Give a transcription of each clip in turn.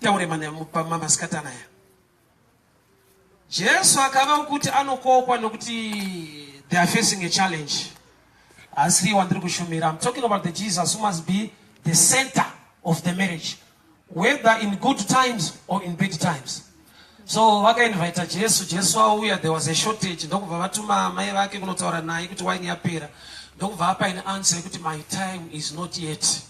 taure mamasikatana ya. Jesu akava kuti anokokwa nokuti they are facing a challenge. As he wanted to show me, I'm talking about the Jesus who must be the center of the marriage, whether in good times or in bad times. So waka invite Jesu auya, there was a shortage. Ndokubva vatuma mai vake kunotaura naye kuti wine yapera. Ndokubva apa in answer kuti my time is not yet.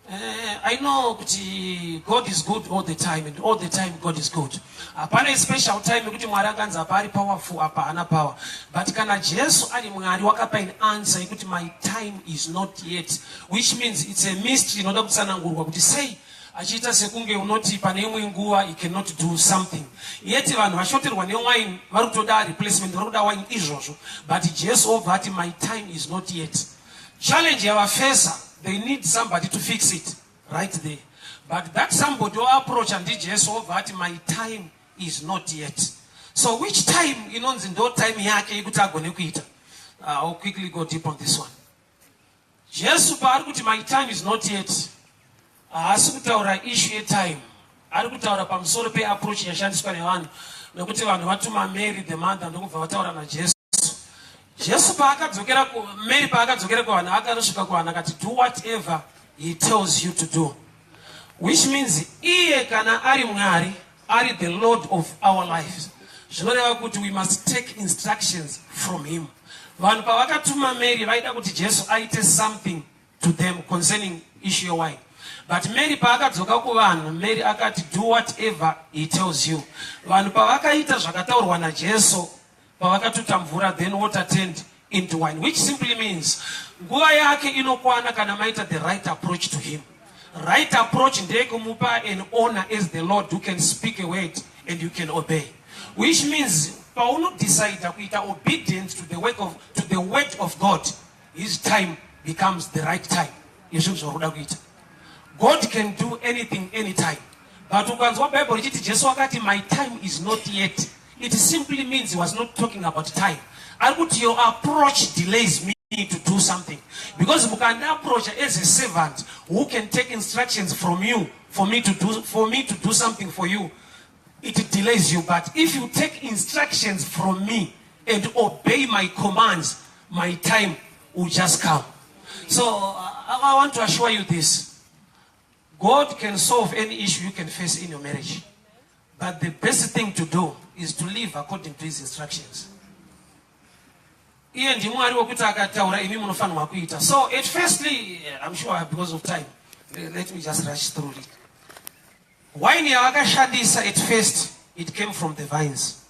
I know kuti God is good all the time, and all the time God is good. Apana a special time kuti Mwari akanzi apa ari powerful apa ana power. But kana Jesu ari Mwari wakapa in answer kuti my time is not yet, which means it's a mystery inoda kutsanangurwa kuti say achita sekunge unoti pane imwe nguva you cannot do something. Yet vanhu vashoterwa newine vari kutoda replacement, vari kuda wine izvozvo. But Jesu obva ati my time is not yet. Challenge yavafesa, they need somebody to fix it right there. But that somebody will approach and Jesus over at my time is not yet. So which time, you know, in that time yake I'll quickly go deep on this one. Jesus parukuti my time is not yet. Asukutaura issue time. Arikutaura pamsoro pe approach yashandiswa nevanhu. Nokuti vanhu vatuma Mary the mother ndokubva vataura na Jesus. Jesu paakadzokera ku Mary paakadzokera kuvanhu akarosvika kuvanhu akati do whatever he tells you to do, which means iye kana ari Mwari ari the Lord of our lives, zvinoreva kuti we must take instructions from him. Vanhu pavakatuma Mary vaida kuti Jesu aite something to them concerning issue wine, but Mary paakadzoka kuvanhu Mary akati do whatever he tells you. Vanhu pavakaita zvakataurwa naJesu pavakatuta mvura, then water turned into wine, which simply means nguva yake inokwana kana maita the right approach to him. Right approach ndekumupa an honor as the Lord who can speak a word and you can obey, which means pauno decide kuita obedient to the word of God, his time becomes the right time. God can do anything anytime, but ukanzwa Bible ichiti Jesu akati my time is not yet, it simply means he was not talking about time. Your approach delays me to do something, because you can approach as a servant who can take instructions from you for me to do something for you. It delays you. But if you take instructions from me and obey my commands, my time will just come. So I want to assure you this: God can solve any issue you can face in your marriage, but the best thing to do is to live according to his instructions. So at firstly, I'm sure because of time, let me just rush through it. Wine yakashadisa at first, it came from the vines.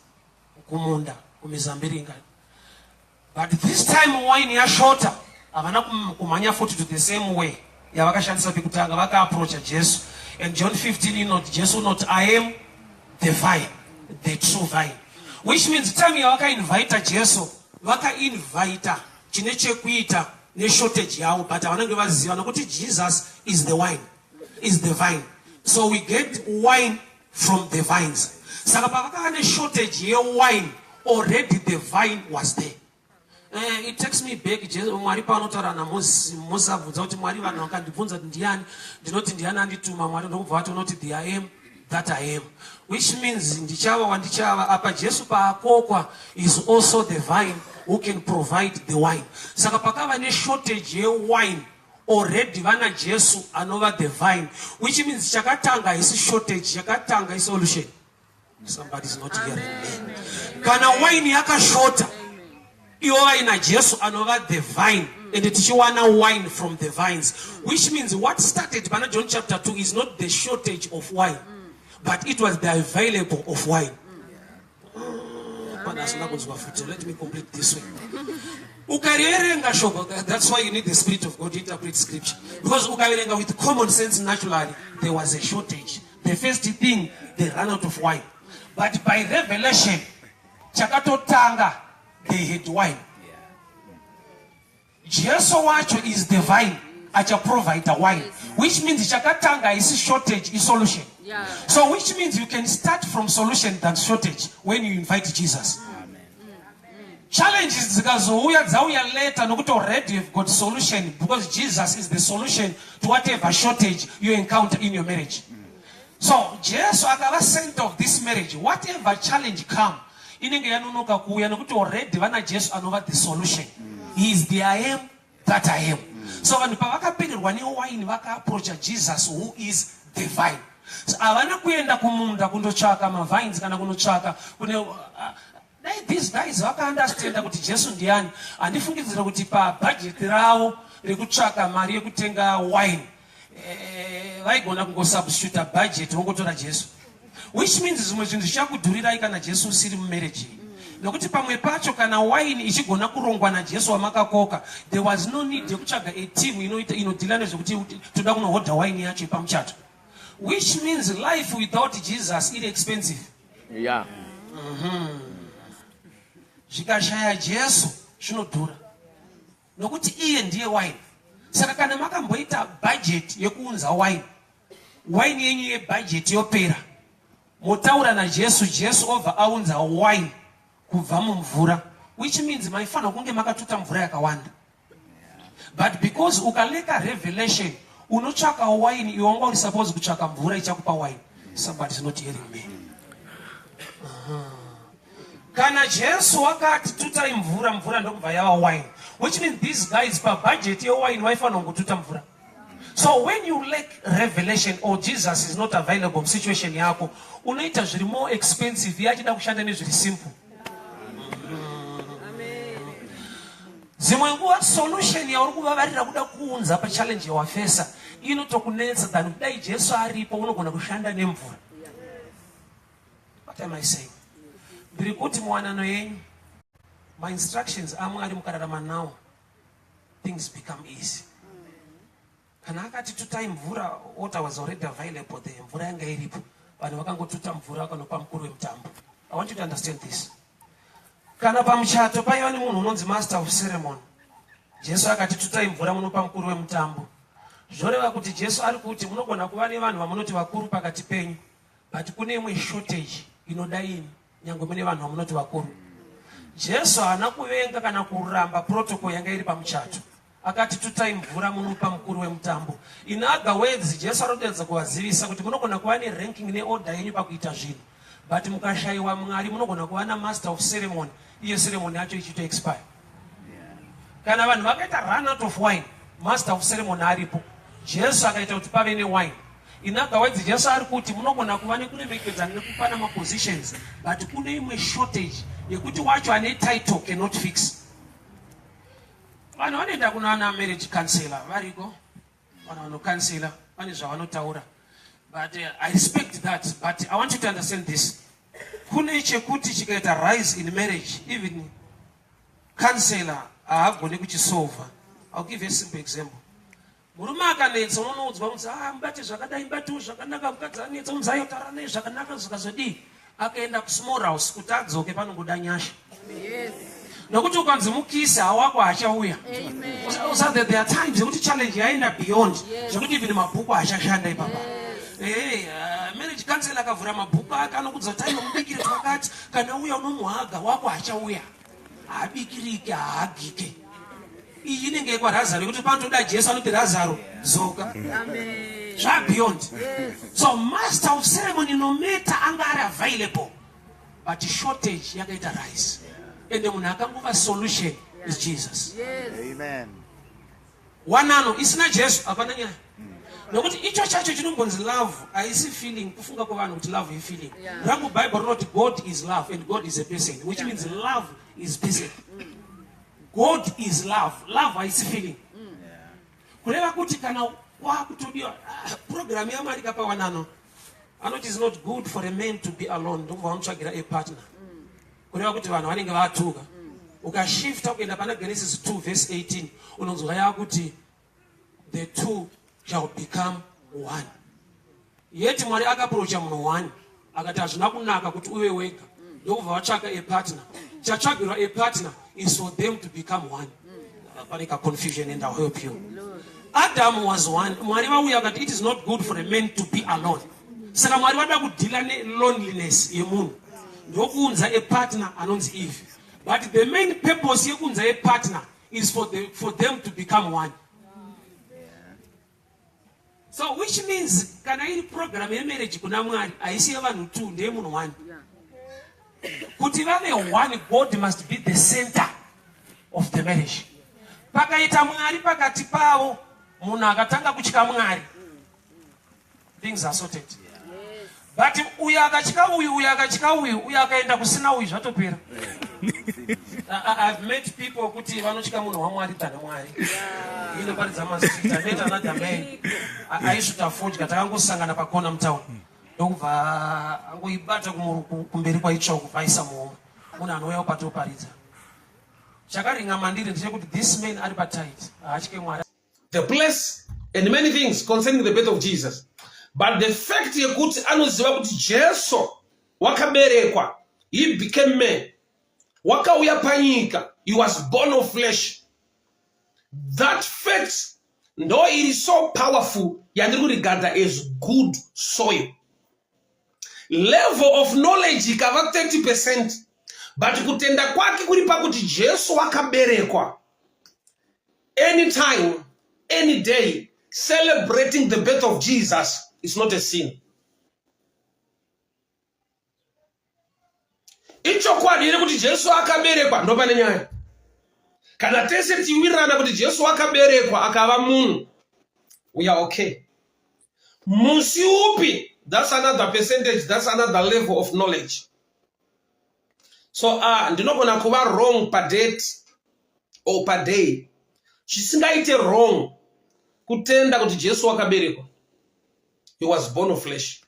But this time wine ya shorter, avana kumanya foot to the same way. Yavakashadisa pikutanga vaka approach Jesus. And John 15, you know, Jesus not I am the vine, the true vine. Which means time yavaka invite Jesus. Waka invita chineche kuita ne shortage yao, but avanange vaziva nokuti Jesus is the wine, is the vine. So we get wine from the vines. Saka pavaka ne shortage ye wine, already the vine was there. It takes me back. Mwari panotaura na Moses abvunza kuti Mwari vanhu vakandibvunza kuti ndiani, ndinoti ndiani andituma. Mwari ndokubva vatonoti the I am that I am, which means ndichava wandichava. Apa Jesu paakokwa is also the vine who can provide the wine. Saka pakava ne shortage ye wine, already vana Jesu anova the vine, which means chakatanga is shortage, chakatanga is solution. Somebody's not hearing me. Kana wine yakashota, iova ina Jesu anova the vine, and tichiwana wine from the vines, which means what started Bana John chapter 2 is not the shortage of wine, but it was the available of wine. Let me complete this way. That's why you need the Spirit of God to interpret scripture. Because with common sense naturally, there was a shortage. The first thing, they ran out of wine. But by revelation, Chakato Tanga, they had wine. Jesus Wacho is the vine, Acha provide the wine. Which means Chakatanga is shortage, is solution. Yeah. So which means you can start from solution than shortage when you invite Jesus. Amen. Challenges because we are later not already have got solution, because Jesus is the solution to whatever shortage you encounter in your marriage. So Jesus akava center of this marriage. Whatever challenge come, inenge yanunuka kuuya nokuti already vana Jesus anova the solution. He is the I am that I am. So vanhu pavakapengerwa newine vakaapproacha Jesus who is the vine. So havana kuenda kumunda kundotsvaka mavines kana kundotsvaka kune these guys vakaunderstanda kuti Jesu ndiani. Handifungidzira kuti pabudget ravo rekutsvaka mari yekutenga wine vaigona kungosubstituta budget vongotora Jesu, which means zvimwe zvinhu zvichakudhurirai kana Jesu usiri mumarriage. Nokuti pamwe pacho kana wine ichigona kurongwa naJesu wamakakoka, there was no need yekutsvaga a team inodhila nezvekuti toda kunohodha wine yacho pamuchato, which means life without Jesus is expensive. Yeah. Zvikashaya Jesu zvinodhura nokuti iye ndiye wine. Saka kana makamboita budget yekuunza wine yenyu yebudget yopera, motaura naJesu, Jesu obva aunza wine kubva mumvura, which means maifanira kunge makatuta mvura yakawanda. But because ukaleka revelation unotsvaka wine, iwe wanga uri supposed kutsvaka mvura ichakupa wine. Somebody is not hearing me. Kana Jesu wakati tutai mvura ndokubva yava wine, which means these guys pa budget ye wine vaifanira kungotuta mvura. So when you lack revelation or Jesus is not available in situation yako, unoita zviri more expensive yachida kushanda nezviri simple. Zimwe nguva solution yauri kuvavarira kuda kuunza pa challenge yawafesa inotokunetsa than kudai Jesu aripo unogona kushanda nemvura. What am I saying? Ndiri kuti muwanano yenyu, my instructions aMwari mukararama nawo, things become easy. Kana akati tutai mvura, water was already available there, mvura yanga iripo, vanhu vakangotuta mvura vakanopa mukuru wemutambo. I want you to understand this. Kana pamuchato paiva nemunhu unonzi master of ceremony, Jesu akati tutai mvura munopa mukuru wemutambo, zvoreva kuti Jesu ari kuti munogona kuva nevanhu vamunoti vakuru pakati penyu, but kune imwe shortage inoda ini nyange mune vanhu vamunoti vakuru. Jesu haana kuvenga kana kuramba protocol yanga iri pamuchato, akati tutai mvura munopa mukuru wemutambo. In other words, Jesu arikuedza kuvazivisa kuti munogona kuva neranking neorder yenyu pakuita zvinhu, but mukashayiwa Mwari munogona kuva namaster of ceremony, iyo ceremony yacho ichito expire. Kana vanhu vakaita run out of wine, master of ceremony aripo, Jesu akaita kuti pave newine. In other words, Jesu ari kuti munogona kuva nekuremekedza nekupana mapositions, but kune imwe shortage yekuti wacho ane title cannot fix. Vanhu vanoenda kunaana marriage counselor variko, vanhu vanokansela vane zvavanotaura, but I respect that, but I want you to understand this. Kune chekuti chikaita rise in marriage, even counselor haagoni kuchisolva. I'll give you a simple example. Murume akanetsa unonoudzwa kuti mubate zvakadai, mubate zvakanaka, mukadzi anetsa unzayo tara naye zvakanaka, zvikazodii akaenda kusmall house kuti adzoke panongoda nyasha. Nokuti ukanzi mukisi hawako hachauya. So there are times yekuti challenge yaenda beyond zvekuti even mabhuku hachashanda ipapa. Marriage counselor akavhura mabhuku ake anokudza kuti aiwa mubikire twakati, kana uya unomuhaga wako hachauya, haabikirike, haagike. Iyi inenge yekwa Lazaro yekuti panotoda Jesu anoti Lazaro dzoka. Beyond. So master of ceremony no matter anga ari available, but shortage yakaita rise. And the munhu akangova solution is Jesus. Amen. Wanano isina Jesu hapana nyaya. Nokuti icho chacho chinombonzi love haisi feeling, kufunga kwavanhu kuti love is feeling. Rangu Bible rinoti God is love and God is a person, which means love is person. God is love. Love haisi feeling. Kureva kuti kana wakutodiwa program yaMwari kapa wanano, anoti it's not good for a man to be alone, ndobva vamutsvagira a partner. Kureva kuti vanhu vanenge vatuka. Ukashifta ukaenda pana Genesis 2 verse 18, unonzwa yakuti the two shall become one. Yeti Mwari akaprocha munhu one, akati hazvina kunaka kuti uve wega, ndobva vatsvaka a partner. Chatsvagirwa a partner is for them to become one. Panic confusion, and I'll help you. Adam was one. Mwari vauya akati it is not good for a man to be alone. Saka Mwari vada kudhila loneliness yemunhu, ndokuunza a partner anonzi Eve. But the main purpose yekunza a partner is for them to become one. So which means kana iri program ya marriage kuna mwari aisiya vanhu 2 ndiye munhu 1. Kuti vave 1, God must be the center of the marriage. Pakaita mwari pakati pavo, munhu akatanga kutya mwari, things are sorted. But uyu akatya uyu akaenda kusina uyu zvatopera. I've met people kuti vanotya munhu wamwari than mwari. Ino paridza mazvita. I met another man. Aisvika fodya takangosangana pakona mutauni. Ndokubva angoibata kumberi kwaitsva kubva aisa muhomwe. Munhu anouya upatoparidza. Chakaringa mandiri ndechekuti this man ari patight. Haatye mwari. The place and many things concerning the birth of Jesus. But the fact yekuti anoziva kuti Jesu wakaberekwa, he became man. Wakauya panyika, he was born of flesh. That fact, though it is so powerful, yandiri kurigada as good soil. Level of knowledge ikava 30%, but kutenda kwake kuri pakuti Jesu wakaberekwa. Anytime, any day, celebrating the birth of Jesus is not a sin. Ichokwadi ine kuti Jesu akaberekwa ndo pane nyaya. Kana tese tiwirana kuti Jesu akaberekwa akava munhu, we are okay. Musi upi, that's another percentage, that's another level of knowledge. So ndinogona kuva wrong per date or per day. Chisingaite wrong kutenda kuti Jesu wakaberekwa. He was born of flesh.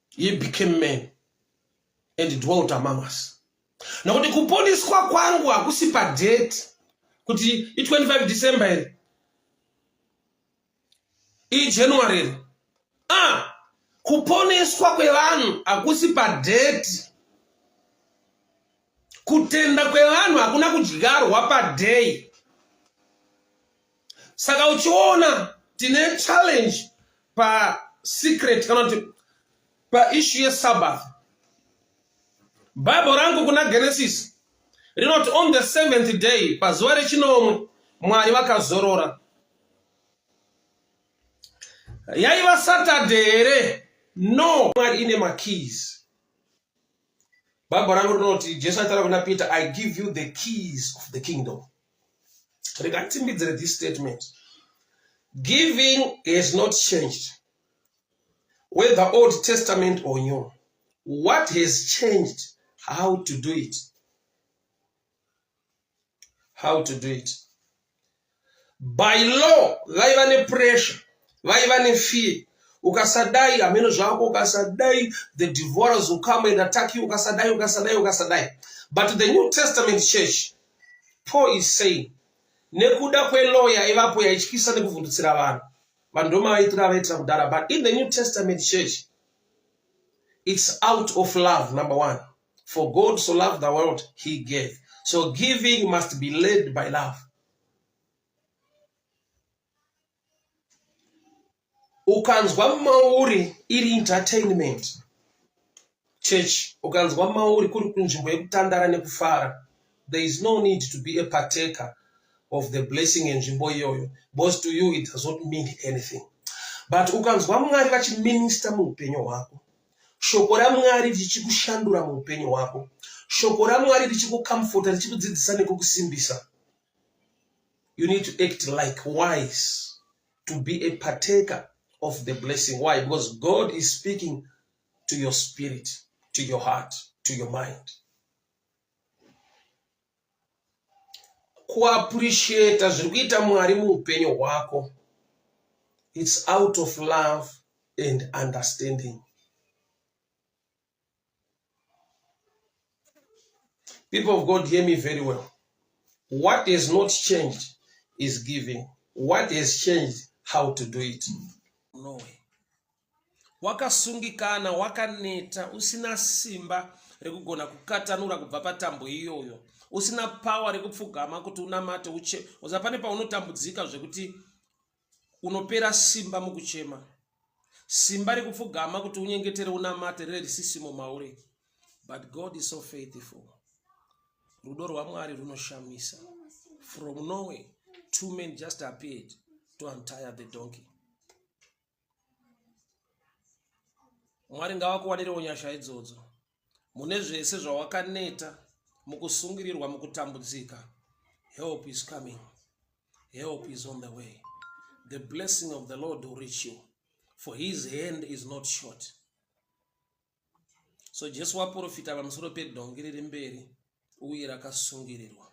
He became man and dwelt among us. Na kuti kuponiswa kwangu akusi pa date kuti 25 December i January. Kuponiswa kwevanhu akusi pa date. Kutenda kwevanhu hakuna kudyarwa pa day. Saka uchiona tine challenge pa secret kana pa issue ya Sabbath. Bible rangu kuna Genesis rinoti on the 7th day pazuva rechinomwe Mwari vakazorora. Yaiva Saturday here? No, Mwari ine makeys. Bible rangu rinoti Jesu atara kuna Peter, I give you the keys of the kingdom. Regarding this statement, giving has not changed, whether Old Testament or New. What has changed? How to do it. How to do it. By law, vaiva ne pressure, vaiva ne fear. Ukasadai, ameno zvako ukasadai, the divorce will come and attack you, ukasadai. But the New Testament church, Paul is saying, nekuda kwe lawyer ivapo yaichikisa nekuvhundutsira vanhu. Vandoma vaitira kudara. But in the New Testament church, it's out of love, number 1. For God so loved the world, he gave. So giving must be led by love. Ukanzwa mauri iri entertainment. Church, ukanzwa mauri kuri kunzvimbo yekutandara nekufara. There is no need to be a partaker of the blessing and nzvimbo iyoyo. Because to you it does not mean anything. But ukanzwa Mwari vachiminister muupenyu hwako. Shoko raMwari richikushandura muupenyu hwako. Shoko raMwari richikucomforta, richikudzidzisa nekukusimbisa. You need to act like wise to be a partaker of the blessing. Why? Because God is speaking to your spirit, to your heart, to your mind. Kuappreciate zviri kuita Mwari muupenyu hwako. It's out of love and understanding. People of God, hear me very well. What has not changed is giving. What has changed, how to do it. No way. Wakasungikana, wakaneta, usina simba rekugona kukatanura kubva patambo iyoyo. Usina power rekupfugama kuti unamate uche. Uzapane pa unotambudzika zvekuti unopera simba mukuchema. Simba rekupfugama kuti unyengetere unamate risisimo mauri. But God is so faithful. Rudo rwaMwari runoshamisa. From nowhere, 2 men just appeared to untie the donkey. Mwari ngavakuwanirewo nyasha idzodzo mune zvese zvawakaneta mukusungirirwa mukutambudzika. Help is coming. Help is on the way. The blessing of the Lord will reach you, for his hand is not short. So Jesu waprofita pamusoro pedhongi riri mberi uye rakasungirirwa.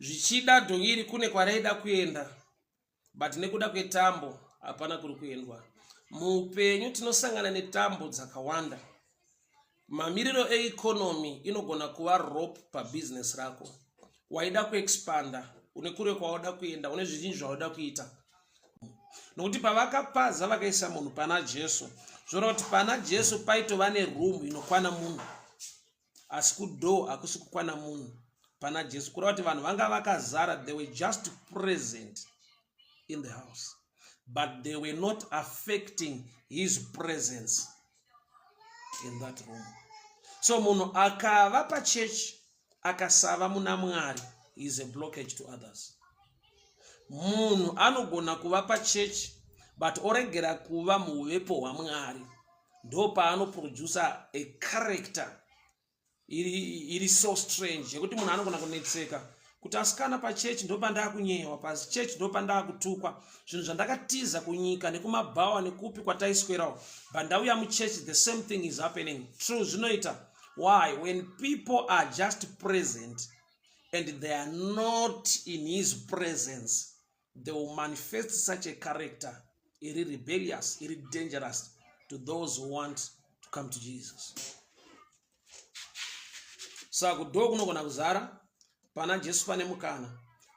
Zvichida dhongi iri kune kwaraida kuenda, but nekuda kwetambo hapana kuri kuendwa. Muupenyu tinosangana netambo dzakawanda. Mamiriro economy inogona kuva rope pabusiness rako. Waida kuexpanda, une kure kwawada kuenda, une zvizhinji zvawada kuita. Nokuti pavakapaza vakaisa munhu pana Jesu, zvora kuti pana Jesu paitova neroom inokwana munhu, asi kudoo hakusi kukwana munhu pana Jesu. Kureva kuti vanhu vanga vakazara, they were just present in the house, but they were not affecting his presence in that room. So munhu akava pachurch akasava muna Mwari is a blockage to others. Munhu anogona kuva pachurch but oregera kuva muvepo hwaMwari, ndo paanoproducer a character iri so strange yekuti munhu anogona kunetseka kuti asikana pachurch ndo pandakunyewa, pachurch ndo pandakutukwa, zvinhu zvandakatiza kunyika nekumabhawa nekupi kwataiswerawo, but ndauya muchurch the same thing is happening. True, zvinoita. Why? When people are just present and they are not in his presence, they will manifest such a character, iri rebellious, iri dangerous to those who want to come to Jesus. So kudoo kunogona kuzara pana Jesu pane mukana.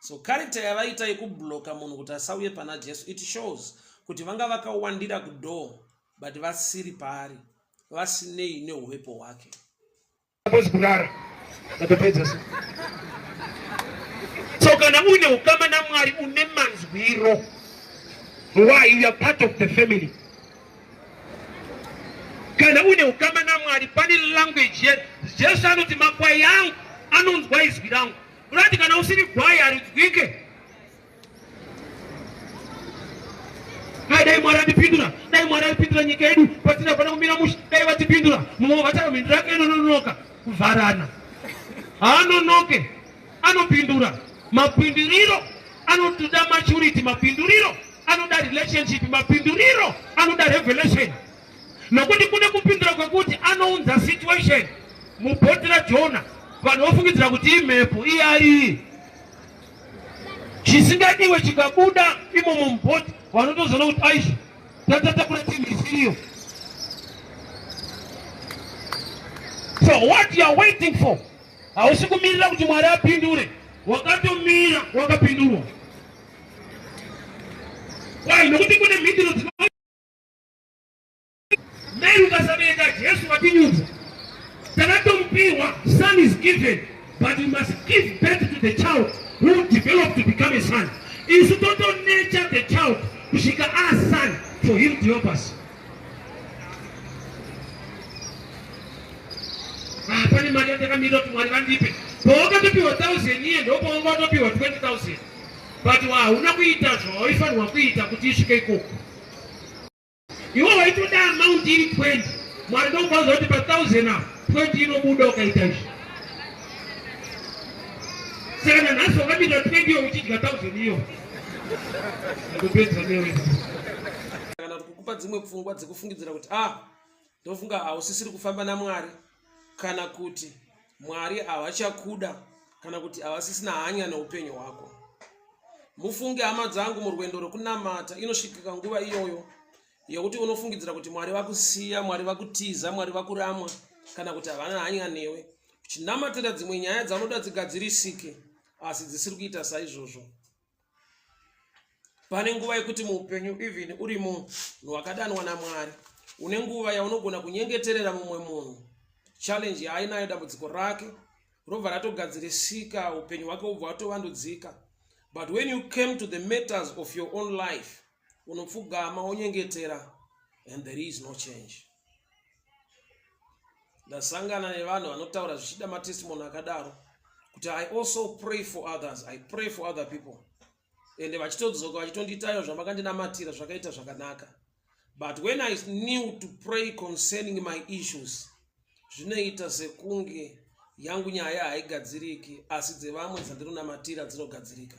So character yavaita yekubloka munhu kuti asauye pana Jesu, it shows kuti vanga vakawandira kudoo but vasiri paari, vasinei neuvepo hwake. So kana une ukama na Mwari une manzwiro, why you are part of the family. Kana une ukama na Mwari pani language yet Jesu anoti makwai yangu anonzwa izwi rangu. Urati kana usiri gwai arizwike. Dai Mwari andipindura, dai Mwari andipindura nyika yedu patina pana kumira mushi, dai vatipindura mumwe vachamindura yake inononoka kuvharana. Anonoke, anopindura. Mapinduriro anotoda maturity, mapinduriro anoda relationship, mapinduriro anoda revelation. Nokuti kune kupindura kwekuti anounza situation. Mubhoti raJona vanhu vofungidzira kuti imhepo iyari chisingadiwe chikabuda imomo mubhoti, vanotozoona kuti aishi tatakura timu isiriyo. So what you are waiting for? Hausi kumirira kuti Mwari apindure, wakatomira wakapindurwa. Why? Nokuti kune mhinduro meri ukasabereka Jesu watinyudza. Takatompiwa, son is given, but you must give birth to the child who will develop to become a son. Isu toto nature the child kusvika a son for him to help us. Pani mari yatakamira kuti Mwari vandipe. Pawakatopiwa 1,000 iye ndo pawakatopiwa 20,000. But hauna kuita zvawaifanirwa kuita kuti isvike ikoko. Iwe waitoda amount iri 20. Mwari ndokwanza kuti pa 1,000 apo 20 inobuda ukaita izvi. Saka nanhasi wakabira 20 iyo uchidya 1,000 iyo. Ndopedza newe. Kana kukupa dzimwe pfungwa dzekufungidzira kuti ndofunga hausisiri kufamba naMwari, kana kuti Mwari havachakuda, kana kuti havasisina hanya neupenyu hwako. Mufunge hama dzangu murwendo rwokunamata, inosvikika nguva iyoyo yekuti unofungidzira kuti Mwari vakusiya, Mwari vakutiza, Mwari vakuramwa, kana kuti havana hanya newe. Uchinamatira dzimwe nyaya dzaunoda dzigadzirisike, asi dzisiri kuita saizvozvo. Pane nguva yekuti muupenyu, even uri munhu wakadanwa naMwari, une nguva yaunogona kunyengeterera mumwe munhu challenge yainayo, dambudziko rake robva ratogadzirisika, upenyu hwake ubva hwatovandudzika. But when you came to the matters of your own life, unopfugama onyengetera, and there is no change. Ndasangana nevanhu vanotaura zvichida matestimony akadaro kuti I also pray for others, I pray for other people, ende vachitodzoka vachitonditayo zvamakandinamatira zvakaita zvakanaka. But when I knew to pray concerning my issues, zvinoita sekunge yangu nyaya haigadziriki asi dzevamwe dzandinonamatira dzinogadzirika.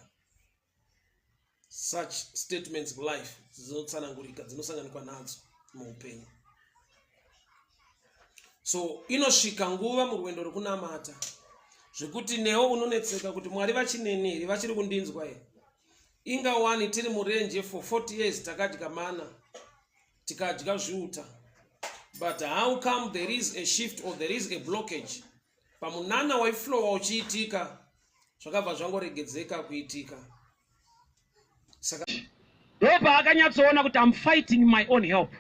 Such statements of life dzinotsanangurika dzinosanganikwa nadzo muupenyu. So inosvika nguva murwendo rwekunamata zvekuti newo unonetseka kuti Mwari vachineneri vachiri kundinzwa here. Inga wani tiri murenje for 40 years takati kamana tikadya zviuta. But how come there is a shift or there is a blockage? Pamunana waiflow uchiitika zvakabva zvangoregedzeka kuitika. Saka ndopa akanyatsoona kuti I'm fighting my own help.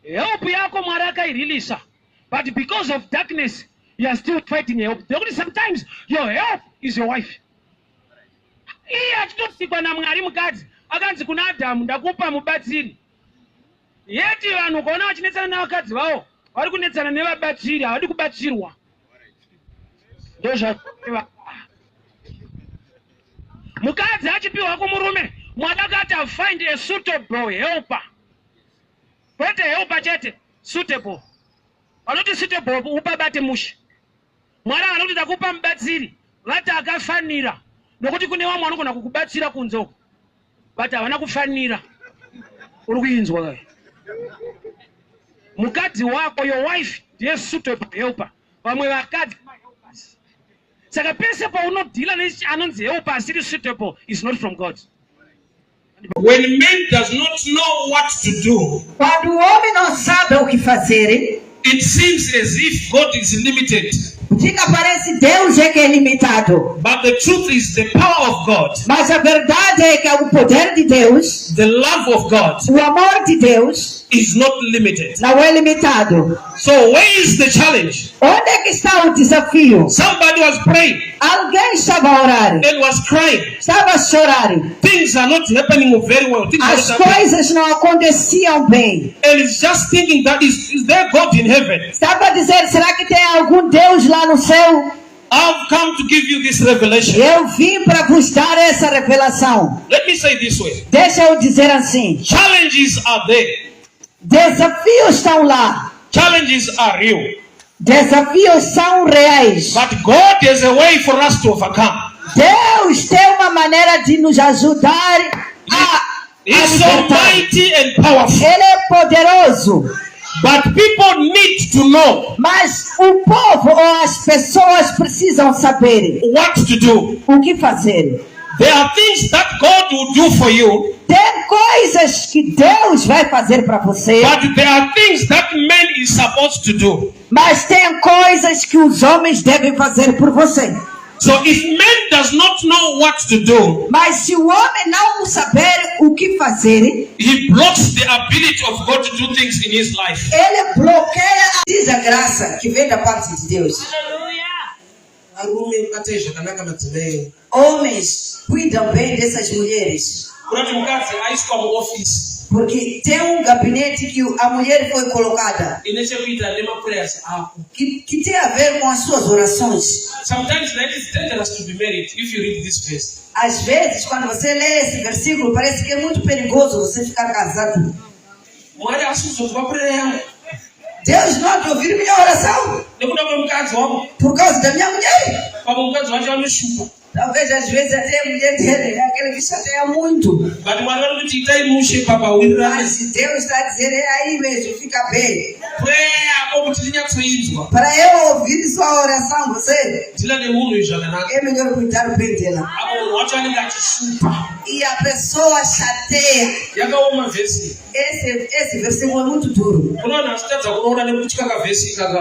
Help yako Mwari akairilisa, but because of darkness you are still fighting help. Sometimes your help is your wife. Iye achitosikwa naMwari mukadzi akanzi kuna Adamu ndakupa mubatsiri. Yeti vanhu ukaona vachinetsana navakadzi vavo vari kunetsana nevabatsiri, havadi kubatsirwa. Ndozva mukadzi achipiwa kumurume, Mwari akati find a suitable helper. Kwete helper chete, suitable. Vanoti suitable upabate musha. Mwari anoti ndakupa mubatsiri, vati akafanira. Nokuti kune vamwe vanogona kukubatsira kunzoko, but havana kufanira. Uri kuinzwa kai? Mukadzi wako, your wife, ndiye suitable helper. Vamwe vakadzi helpers. Saka pese paunodhila neanonzi helper asiri suitable is not from God. When man does not know what to do, quando o homem não sabe o que fazer, it seems as if God is limited. fica parece Deus é que é limitado. But the truth is the power of God, Mas a verdade é que o poder de Deus, the love of God, o amor de Deus, is not limited. não é limitado. So where is the challenge? Onde é que está o desafio? Somebody was praying Alguém estava a orar, and was crying. estava a chorar. Things are not happening very well. Things are As not happening. coisas não aconteciam bem. And it's just thinking that is there God in heaven? Estava a dizer, será que tem algum Deus lá no céu? I've come to give you this revelation. Eu vim para vos dar essa revelação. Let me say this way. Deixa eu dizer assim. Challenges are there. Desafios estão lá. Challenges are real. Desafios são reais. But God has a way for us to overcome. Deus tem uma maneira de nos ajudar a He's so libertar. mighty and powerful. Ele é poderoso. But people need to know Mas o povo ou as pessoas precisam saber what to do. o que fazer. There are things that God will do for you, Tem coisas que Deus vai fazer para você, but there are things that man is supposed to do. mas tem coisas que os homens devem fazer por você. So if man does not know what to do, Mas se o homem não saber o que fazer, he blocks the ability of God to do things in his life. ele bloqueia a graça que vem da parte de Deus. Homens cuidam bem dessas mulheres, porque tem gabinete que a mulher foi colocada que tem a ver com as suas orações. Sometimes that is dangerous to be married if you read this verse. Às vezes, quando você lê esse versículo, parece que é muito perigoso você ficar casado. Deus não te ouviu minha oração por causa da minha mulher. Talvez às vezes até a mulher dele é aquele que chateia muito. Mas se Deus está dizendo, é aí mesmo, fica bem. Para eu ouvir sua oração, você é melhor cuidar bem dela. E a pessoa chateia. Esse versículo é muito duro.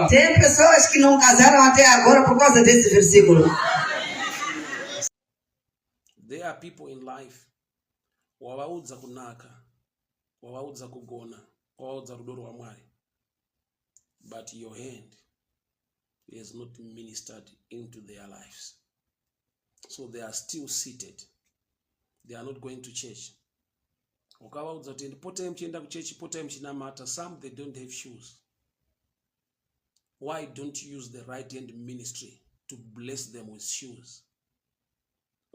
Tem pessoas que não casaram até agora por causa desse versículo. There are people in life wawaudza kunaka, wawaudza kugona, wawaudza rudo rwa Mwari, but your hand has not ministered into their lives. So they are still seated. They are not going to church. Wakawaudza kuti potai muchienda kuchechi, potai muchinamata. Some they don't have shoes. Why don't you use the right hand ministry to bless them with shoes?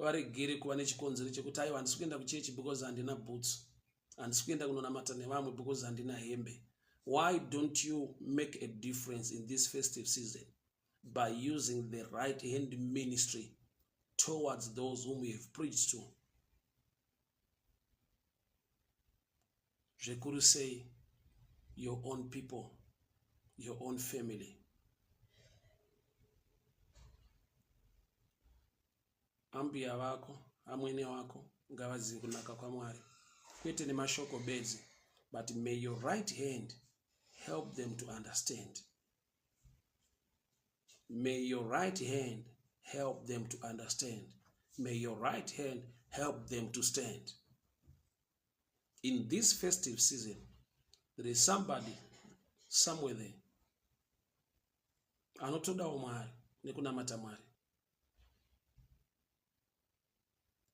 Varegere kuva nechikonzero chekuti aiwa handisi kuenda kuchechi because handina boots. handisikuenda kunonamata nevamwe because handina hembe. Why don't you make a difference in this festive season by using the right hand ministry towards those whom we have preached to? Zvikuru sei your own people, your own family. Ambiya vako, amwene wako, ngavazive kunaka kwaMwari. Kwete nemashoko bedzi, but may your right hand help them to understand. May your right hand help them to understand. May your right hand help them to stand. In this festive season, there is somebody somewhere there anotodawo Mwari nekunamata Mwari,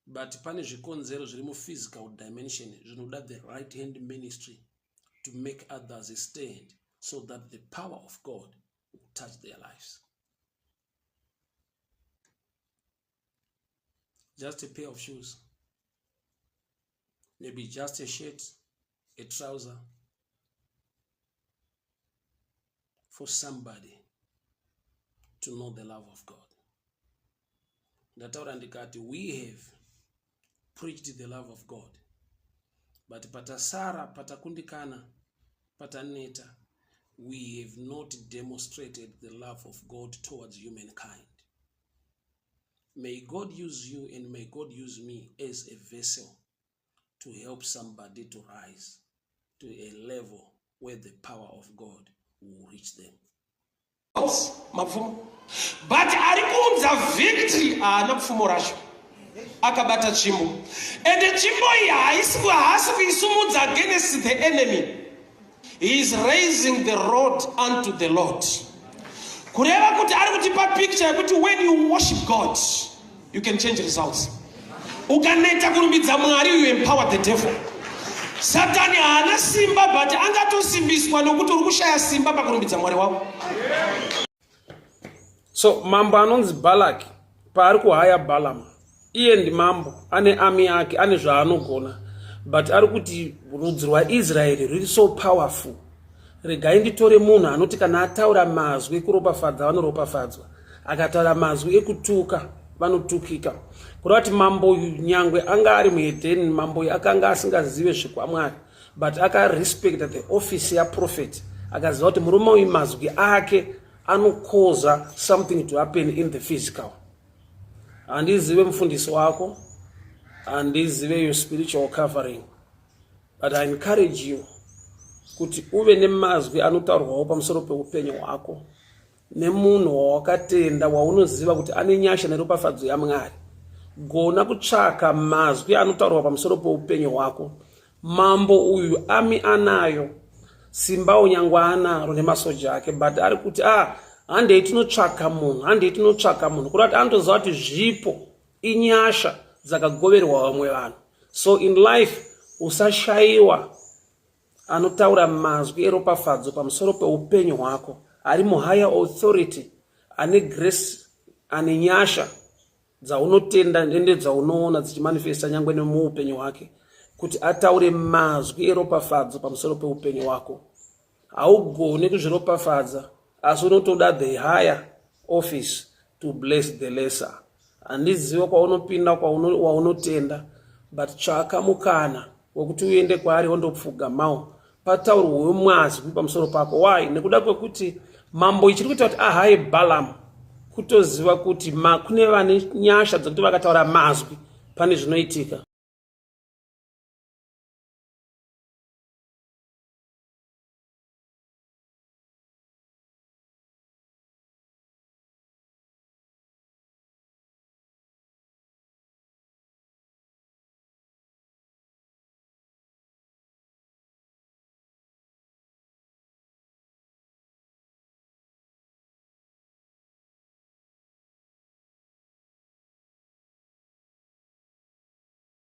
but pane zvikonzero zviri mu physical dimension zvinoda the right hand ministry to make others stand so that the power of God will touch their lives. Just a pair of shoes, maybe just a shirt, a trouser, for somebody to know the love of God. Ndataura ndikati, we have preached the love of God, but patasara, patakundikana, pataneta, we have not demonstrated the love of God towards humankind. May God use you and may God use me as a vessel to help somebody to rise to a level where the power of God will reach them. But arikunza victory na pfumo rasho akabata chimbo, and the chimbo has to be summoned against the enemy. He is raising the rod unto the Lord. Kureva kuti ari kutipa picture kuti when you worship God you can change results. Ukaneta kurumbidza Mwari you empower the devil. Satani haana simba but angatosimbiswa nokuti uri kushaya simba pakurumbidza Mwari wako. So mambo anonzi Balaki paari kuhaya Balaam, iye ndi mambo ane army yake, ane zvaanogona, but ari kuti rudzi rwaIsraeri ruri so powerful. Regai nditore munhu anoti kana ataura mazwi ekuropafadza vanoropafadzwa, akataura mazwi ekutuka vanotukika. Kureva kuti mambo uyu nyangwe anga ari muhedheni, mambo uyu akanga asingazive zvekwamwari, but akarespecta the office yaprofeti, akaziva kuti murume uyu mazwi ake anokoza something to happen in the physical. Handizive mufundisi wako, handizive your spiritual covering, but I encourage you kuti uve nemazwi anotaurwawo pamusoro peupenyu hwako nemunhu wawakatenda waunoziva kuti ane nyasha neropafadzo yaMwari. Gona kutsvaka mazwi anotaurwa pamusoro peupenyu hwako. Mambo uyu ami anayo, simba unyangwa anaro nemasoja ake, but ari kuti handei tinotsvaka munhu, kureva kuti anotoziva kuti zvipo inyasha dzakagoverwa vamwe vanhu. So in life usashayiwa anotaura mazwi eropafadzo pamusoro peupenyu hwako, ari muhigher authority, ane grace, ane nyasha dzaunotenda ndende dzaunoona dzichimanifesta nyangwe nemuupenyu hwake, kuti ataure mazwi eropafadzo pamusoro peupenyu hwako. Haugone kuzviropafadza, asi unotoda the higher office to bless the lesser. Handiziva kwaunopinda waunotenda, but tsvaka mukana wekuti uende kwaari wondopfugamawo pataurwe mazwi pamusoro pako. Why? Nekuda kwekuti mambo ichiri kuita kuti ahaye Balaam kutoziva kuti kune vane nyasha dzokuti vakataura mazwi pane zvinoitika.